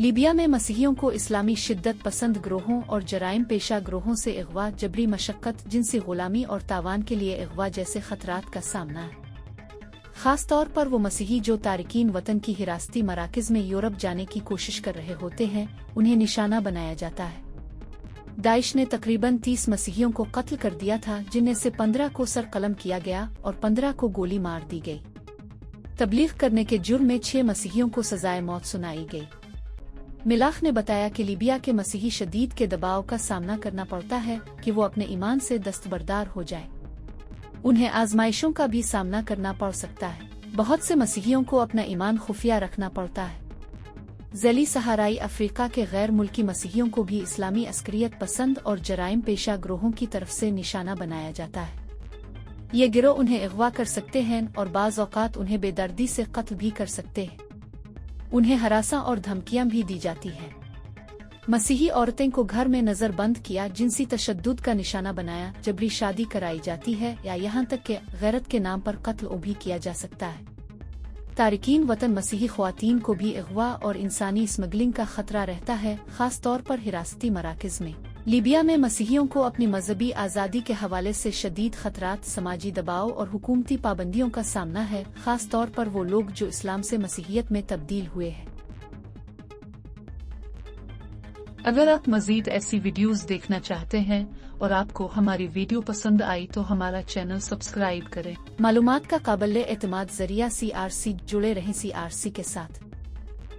Libya में मसीहियों को इस्लामी शिद्दत पसंद ग्रोहों और जराइम पेशा ग्रोहों से अगवा, जबरी मशक्कत, जिनसी गुलामी और तावान के लिए अगवा जैसे खतरात का सामना है। खास तौर पर वो मसीही जो तारिकीन वतन की हिरासती मराकज़ में यूरोप जाने की कोशिश कर रहे होते हैं, उन्हें निशाना बनाया जाता है। दाइश ने तकरीबन 30 मसीहियों को कत्ल कर दिया था, जिनमें से 15 को सर कलम किया गया और 15 को गोली मार दी गई। तबलीग करने के जुर्म में 6 मसीहियों को सजाए मौत सुनाई गई। मिलाख ने बताया कि लीबिया के मसीही शदीद के दबाव का सामना करना पड़ता है कि वो अपने ईमान से दस्तबरदार हो जाए। उन्हें आजमाइशों का भी सामना करना पड़ सकता है। बहुत से मसीहियों को अपना ईमान खुफिया रखना पड़ता है। ज़ैली सहाराई अफ्रीका के गैर मुल्की मसीहियों को भी इस्लामी अस्करियत पसंद और जराइम पेशा ग्रोहों की तरफ से निशाना बनाया जाता है। ये गिरोह उन्हें अगवा कर सकते हैं और बाज़ औक़ात उन्हें बेदर्दी से कत्ल भी कर सकते हैं। उन्हें हरासा और धमकियां भी दी जाती हैं। मसीही औरतें को घर में नज़रबंद किया, जिनसी तशद्दुद का निशाना बनाया, जबरी शादी कराई जाती है या यहाँ तक कि गैरत के नाम पर कत्ल भी किया जा सकता है। तारिकीन वतन मसीही ख्वातीन को भी अगवा और इंसानी स्मगलिंग का खतरा रहता है, खास तौर पर हिरासती मराकज़ में। लीबिया में मसीहियों को अपनी मजहबी आज़ादी के हवाले से शदीद खतरात, समाजी दबाव और हुकूमती पाबंदियों का सामना है, खास तौर पर वो लोग जो इस्लाम से मसीहियत में तब्दील हुए हैं। अगर आप मजीद ऐसी वीडियोस देखना चाहते हैं और आपको हमारी वीडियो पसंद आई तो हमारा चैनल सब्सक्राइब करें। मालूमात का काबिल एतमाद जरिया CRC जुड़े रहें CRC के साथ।